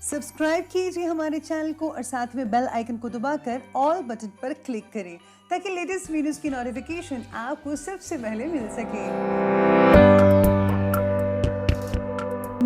Subscribe कीजिए हमारे channel को और साथ में बेल आइकन को दबाकर ऑल बटन पर क्लिक करें ताकि लेटेस्ट वीडियोस की नोटिफिकेशन आपको सबसे पहले मिल सके।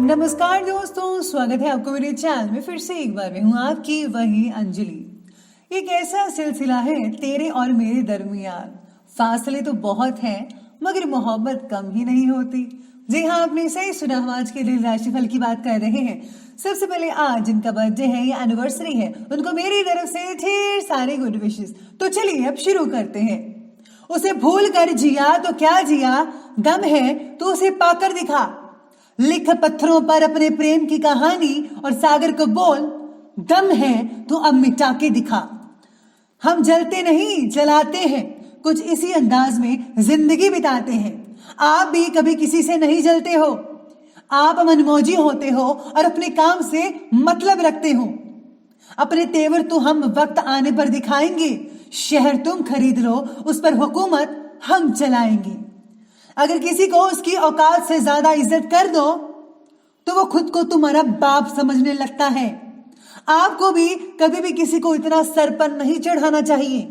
नमस्कार दोस्तों, स्वागत है आपको मेरे चैनल में। फिर से एक बार मैं हूँ आपकी वही अंजलि। एक ऐसा सिलसिला है तेरे और मेरे दरमियान, फासले तो बहुत हैं मगर मोहब्बत कम ही नहीं होती। जी हाँ, आपने सही सुना, हम आज के दिन राशिफल की बात कर रहे हैं। सबसे पहले आज जिनका बर्थडे है या एनिवर्सरी है उनको मेरी तरफ से ढेर सारे गुड विशेस। तो चलिए अब शुरू करते हैं। उसे भूल कर जिया तो क्या जिया, दम है तो उसे पाकर दिखा। लिख पत्थरों पर अपने प्रेम की कहानी और सागर को बोल, दम है तो अब मिटा के दिखा। हम जलते नहीं जलाते हैं, कुछ इसी अंदाज में जिंदगी बिताते हैं। आप भी कभी किसी से नहीं जलते हो, आप मनमौजी होते हो और अपने काम से मतलब रखते हो। अपने तेवर तो हम वक्त आने पर दिखाएंगे, शहर तुम खरीद लो, उस पर हुकूमत हम चलाएंगे। अगर किसी को उसकी औकात से ज्यादा इज्जत कर दो तो वो खुद को तुम्हारा बाप समझने लगता है। आपको भी कभी भी किसी को इतना सर पर नहीं चढ़ाना चाहिए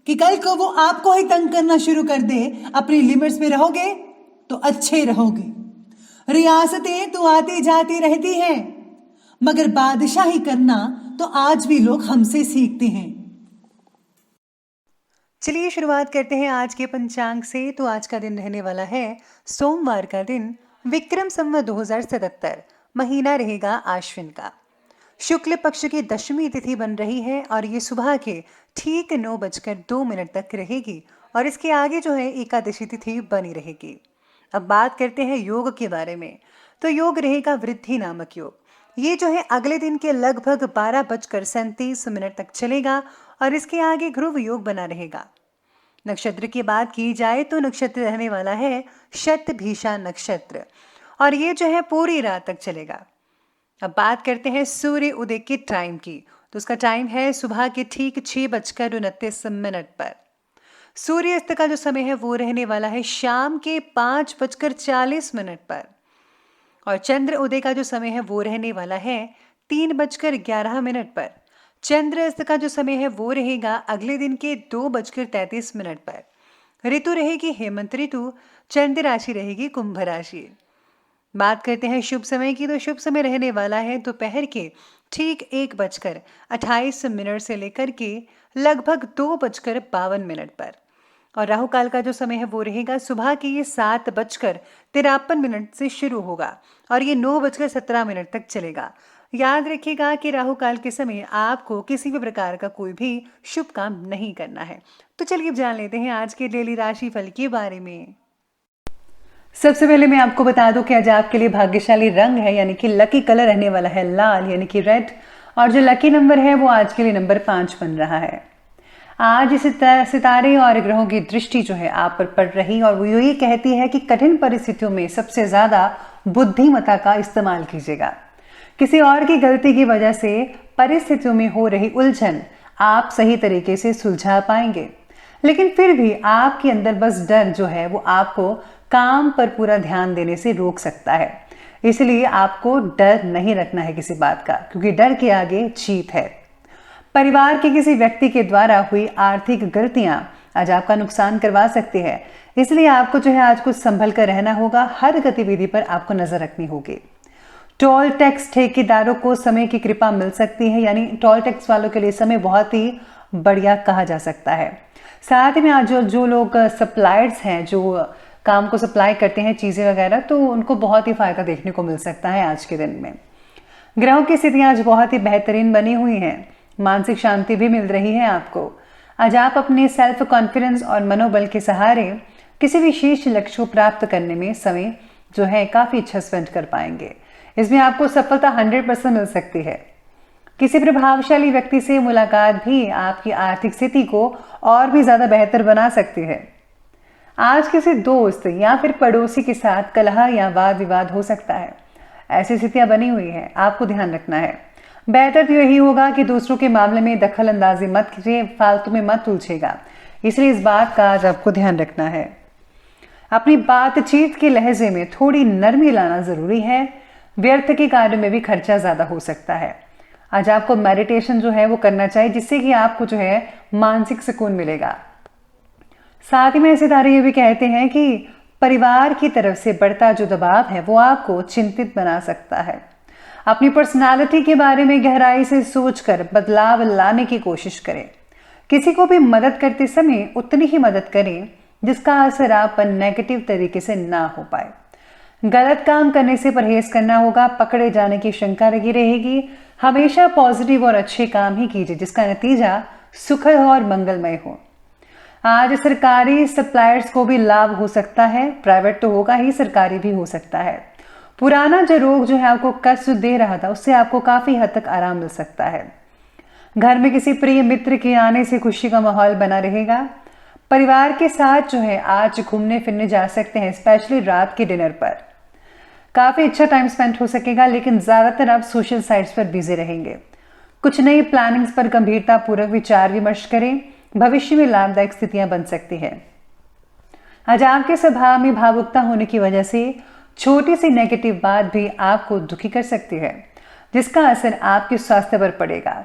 कि कल को वो आपको ही तंग करना शुरू कर दे। अपनी लिमिट्स में रहोगे तो अच्छे रहोगे। रियासतें तो आती जाती रहती हैं मगर बादशाही करना तो आज भी लोग हमसे सीखते हैं। चलिए शुरुआत करते हैं आज के पंचांग से। तो आज का दिन रहने वाला है सोमवार का दिन, विक्रम संवत 2077, महीना रहेगा आश्विन का। शुक्ल पक्ष की दशमी तिथि बन रही है और ये सुबह के ठीक 9:02 तक रहेगी और इसके आगे जो है एकादशी तिथि बनी रहेगी। अब बात करते हैं योग के बारे में। तो योग रहेगा वृद्धि नामक योग। ये जो है अगले दिन के लगभग 12:37 तक चलेगा और इसके आगे ध्रुव योग बना रहेगा। नक्षत्र की बात की जाए तो नक्षत्र रहने वाला है शतभिषा नक्षत्र और ये जो है पूरी रात तक चलेगा। अब बात करते हैं सूर्य उदय के टाइम की। तो उसका टाइम है सुबह के ठीक 6:29 पर। सूर्यास्त का जो समय है वो रहने वाला है शाम के 5:40 पर और चंद्र उदय का जो समय है वो रहने वाला है 3:11 पर। चंद्रास्त का जो समय है वो रहेगा अगले दिन के 2:33 पर। ऋतु रहेगी हेमंत ऋतु, चंद्र राशि रहेगी कुंभ राशि। बात करते हैं शुभ समय की। तो शुभ समय रहने वाला है दोपहर के ठीक 1:28 से लेकर के लगभग 2:52 पर और राहु काल का जो समय है वो रहेगा सुबह के ये 7:53 से शुरू होगा और ये 9:17 तक चलेगा। याद रखिएगा कि राहु काल के समय आपको किसी भी प्रकार का कोई भी शुभ काम नहीं करना है। तो चलिए जान लेते हैं आज के डेली राशि फल के बारे में। सबसे पहले मैं आपको बता दूं कि आज आपके लिए भाग्यशाली रंग है यानी कि लकी कलर रहने वाला है लाल यानी कि रेड और जो लकी नंबर है वो आज के लिए नंबर 5 बन रहा है। आज सितारे और ग्रहों की दृष्टि जो है आप पर पड़ रही और वो ये कहती है कि कठिन परिस्थितियों में सबसे ज्यादा बुद्धिमत्ता का इस्तेमाल कीजिएगा। किसी और की गलती की वजह से परिस्थितियों में हो रही उलझन आप सही तरीके से सुलझा पाएंगे, लेकिन फिर भी आपके अंदर बस डर जो है वो आपको काम पर पूरा ध्यान देने से रोक सकता है। इसलिए आपको डर नहीं रखना है किसी बात का, क्योंकि डर के आगे जीत है। परिवार के किसी व्यक्ति के द्वारा हुई आर्थिक गलतियां आज आपका नुकसान करवा सकती है, इसलिए आपको जो है आज कुछ संभल कर रहना होगा। हर गतिविधि पर आपको नजर रखनी होगी। टोल टैक्स ठेकेदारों को समय की कृपा मिल सकती है, यानी टोल टैक्स वालों के लिए समय बहुत ही बढ़िया कहा जा सकता है। साथ ही में आज जो लोग सप्लायर्स हैं, जो काम को सप्लाई करते हैं चीजें वगैरह, तो उनको बहुत ही फायदा देखने को मिल सकता है आज के दिन में। ग्रहों की स्थितियां आज बहुत ही बेहतरीन बनी हुई हैं। मानसिक शांति भी मिल रही है आपको। आज आप अपने सेल्फ कॉन्फिडेंस और मनोबल के सहारे किसी विशेष लक्ष्य को प्राप्त करने में समय जो है काफी अच्छा स्पेंड कर पाएंगे। इसमें आपको सफलता 100% मिल सकती है। किसी प्रभावशाली व्यक्ति से मुलाकात भी आपकी आर्थिक स्थिति को और भी ज्यादा बेहतर बना सकती है। आज किसी दोस्त या फिर पड़ोसी के साथ कलह या वाद विवाद हो सकता है। ऐसी स्थितियां बनी हुई है, आपको ध्यान रखना है। बेहतर तो यही होगा कि दूसरों के मामले में दखल अंदाजी मत कीजिए, फालतू में मत उलझेगा। इसलिए इस बात का आज आपको ध्यान रखना है। अपनी बातचीत के लहजे में थोड़ी नरमी लाना जरूरी है। व्यर्थ के कार्य में भी खर्चा ज़्यादा हो सकता है। आज आपको मेडिटेशन जो है वो करना चाहिए, जिससे कि आपको जो है मानसिक सुकून मिलेगा। साथ ही में सितारे ये भी कहते हैं कि परिवार की तरफ से बढ़ता जो दबाव है वो आपको चिंतित बना सकता है। अपनी पर्सनालिटी के बारे में गहराई से सोचकर बदलाव लाने की कोशिश करें। किसी को भी मदद करते समय उतनी ही मदद करें जिसका असर आप पर नेगेटिव तरीके से ना हो पाए। गलत काम करने से परहेज करना होगा, पकड़े जाने की शंका लगी रहेगी। हमेशा पॉजिटिव और अच्छे काम ही कीजिए जिसका नतीजा सुखद और मंगलमय हो। आज सरकारी सप्लायर्स को भी लाभ हो सकता है, प्राइवेट तो होगा ही, सरकारी भी हो सकता है। पुराना जो रोग जो है आपको कष्ट दे रहा था उससे आपको काफी हद तक आराम मिल सकता है। घर में किसी प्रिय मित्र के आने से खुशी का माहौल बना रहेगा। परिवार के साथ जो है आज घूमने फिरने जा सकते हैं, स्पेशली रात के डिनर पर। काफी अच्छा टाइम स्पेंड हो सकेगा, लेकिन ज्यादातर आप सोशल साइट्स पर बिजी रहेंगे। कुछ नई प्लानिंग्स पर गंभीरता पूर्वक विचार विमर्श करें, भविष्य में लाभदायक स्थितियां बन सकती हैं। आज आपके स्वभाव में भावुकता होने की वजह से छोटी सी नेगेटिव बात भी आपको दुखी कर सकती है, जिसका असर आपके स्वास्थ्य पर पड़ेगा।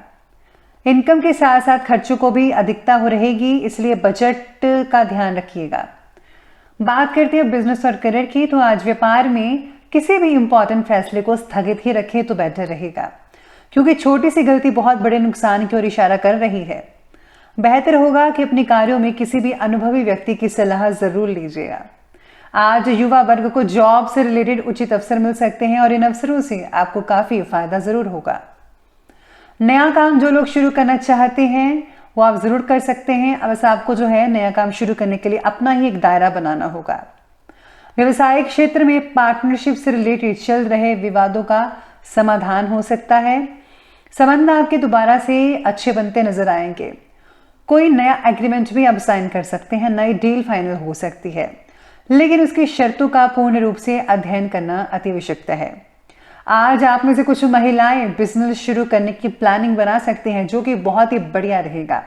इनकम के साथ साथ खर्चों को भी अधिकता हो रहेगी, इसलिए बजट का ध्यान रखिएगा। बात करते हैं बिजनेस और करियर की, तो आज व्यापार में किसी भी इंपॉर्टेंट फैसले को स्थगित ही रखें तो बेहतर रहेगा, क्योंकि छोटी सी गलती बहुत बड़े नुकसान की ओर इशारा कर रही है। बेहतर होगा कि अपने कार्यों में किसी भी अनुभवी व्यक्ति की सलाह जरूर लीजिएगा। आज युवा वर्ग को जॉब से रिलेटेड उचित अवसर मिल सकते हैं और इन अवसरों से आपको काफी फायदा जरूर होगा। नया काम जो लोग शुरू करना चाहते हैं वो आप जरूर कर सकते हैं। अब बस आपको जो है नया काम शुरू करने के लिए अपना ही एक दायरा बनाना होगा। व्यवसायिक क्षेत्र में पार्टनरशिप से रिलेटेड चल रहे विवादों का समाधान हो सकता है। संबंध आपके दोबारा से अच्छे बनते नजर आएंगे। कोई नया एग्रीमेंट भी आप साइन कर सकते हैं, नई डील फाइनल हो सकती है, लेकिन उसकी शर्तों का पूर्ण रूप से अध्ययन करना अति आवश्यक है। आज आप में से कुछ महिलाएं बिजनेस शुरू करने की प्लानिंग बना सकते हैं, जो कि बहुत ही बढ़िया रहेगा।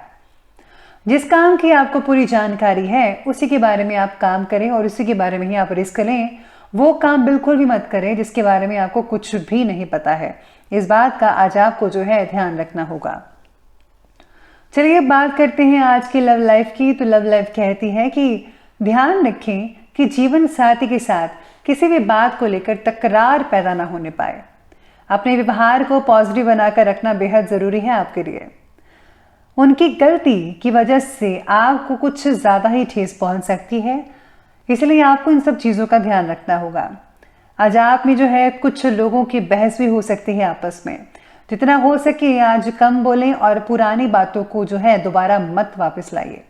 जिस काम की आपको पूरी जानकारी है उसी के बारे में आप काम करें और उसी के बारे में ही आप रिस्क लें। वो काम बिल्कुल भी मत करें जिसके बारे में आपको कुछ भी नहीं पता है। इस बात का आज आपको जो है ध्यान रखना होगा। चलिए बात करते हैं आज की लव लाइफ की। तो लव लाइफ कहती है कि ध्यान रखें कि जीवन साथी के साथ किसी भी बात को लेकर तकरार पैदा ना होने पाए। अपने व्यवहार को पॉजिटिव बनाकर रखना बेहद जरूरी है आपके लिए। उनकी गलती की वजह से आपको कुछ ज्यादा ही ठेस पहुंच सकती है, इसलिए आपको इन सब चीजों का ध्यान रखना होगा। आज आप में जो है कुछ लोगों की बहस भी हो सकती है आपस में। जितना हो सके आज कम बोलें और पुरानी बातों को जो है दोबारा मत वापस लाइए।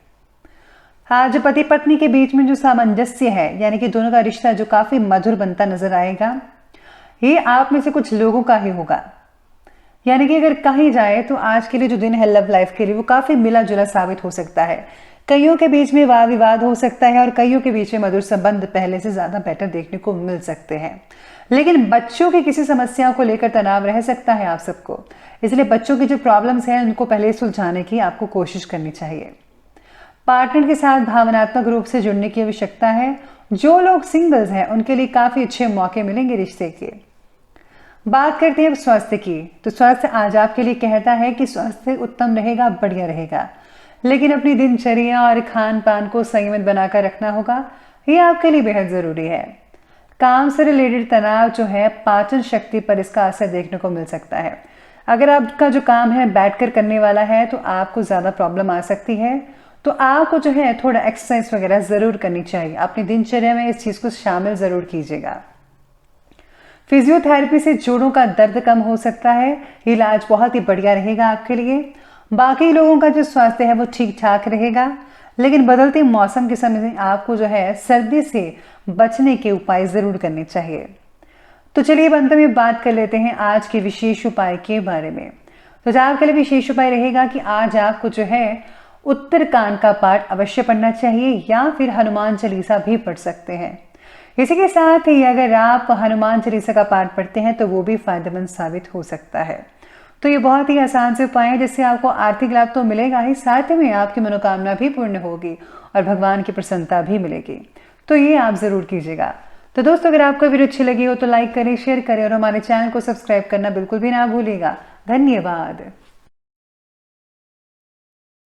आज पति पत्नी के बीच में जो सामंजस्य है, यानी कि दोनों का रिश्ता जो काफी मधुर बनता नजर आएगा, ये आप में से कुछ लोगों का ही होगा। यानी कि अगर कहीं जाए तो आज के लिए जो दिन है लव लाइफ के लिए वो काफी मिला जुला साबित हो सकता है। कईयों के बीच में वाद विवाद हो सकता है और कईयों के बीच में मधुर संबंध पहले से ज्यादा बेटर देखने को मिल सकते हैं। लेकिन बच्चों की किसी समस्या को लेकर तनाव रह सकता है आप सबको, इसलिए बच्चों की जो प्रॉब्लम्स हैं उनको पहले सुलझाने की आपको कोशिश करनी चाहिए। पार्टनर के साथ भावनात्मक रूप से जुड़ने की आवश्यकता है। जो लोग सिंगल्स हैं उनके लिए काफी अच्छे मौके मिलेंगे रिश्ते के। बात करते हैं स्वास्थ्य की, तो स्वास्थ्य आज आपके लिए कहता है कि स्वास्थ्य उत्तम रहेगा, बढ़िया रहेगा, लेकिन अपनी दिनचर्या और खान पान को संयमित बनाकर रखना होगा। ये आपके लिए बेहद जरूरी है। काम से रिलेटेड तनाव जो है पाचन शक्ति पर इसका असर देखने को मिल सकता है। अगर आपका जो काम है बैठकर करने वाला है तो आपको ज्यादा प्रॉब्लम आ सकती है, तो आपको जो है थोड़ा एक्सरसाइज वगैरह जरूर करनी चाहिए। अपनी दिनचर्या में इस चीज को शामिल जरूर कीजिएगा। फिजियोथेरेपी से जोड़ों का दर्द कम हो सकता है, इलाज बहुत ही बढ़िया रहेगा आपके लिए। बाकी लोगों का जो स्वास्थ्य है वो ठीक ठाक रहेगा, लेकिन बदलते मौसम के समय में आपको जो है सर्दी से बचने के उपाय जरूर करने चाहिए। तो चलिए अंत में बात कर लेते हैं आज के विशेष उपाय के बारे में। तो आपके लिए विशेष उपाय रहेगा कि आज आपको जो है उत्तरकांड का पाठ अवश्य पढ़ना चाहिए या फिर हनुमान चालीसा भी पढ़ सकते हैं। इसी के साथ ही अगर आप हनुमान चालीसा का पाठ पढ़ते हैं तो वो भी फायदेमंद साबित हो सकता है। तो ये बहुत ही आसान से उपाय है जिससे आपको आर्थिक लाभ तो मिलेगा ही, साथ में आपकी मनोकामना भी पूर्ण होगी और भगवान की प्रसन्नता भी मिलेगी। तो ये आप जरूर कीजिएगा। तो दोस्तों अगर आपको वीडियो अच्छी लगी हो तो लाइक करें, शेयर करें और हमारे चैनल को सब्सक्राइब करना बिल्कुल भी ना भूलिएगा। धन्यवाद।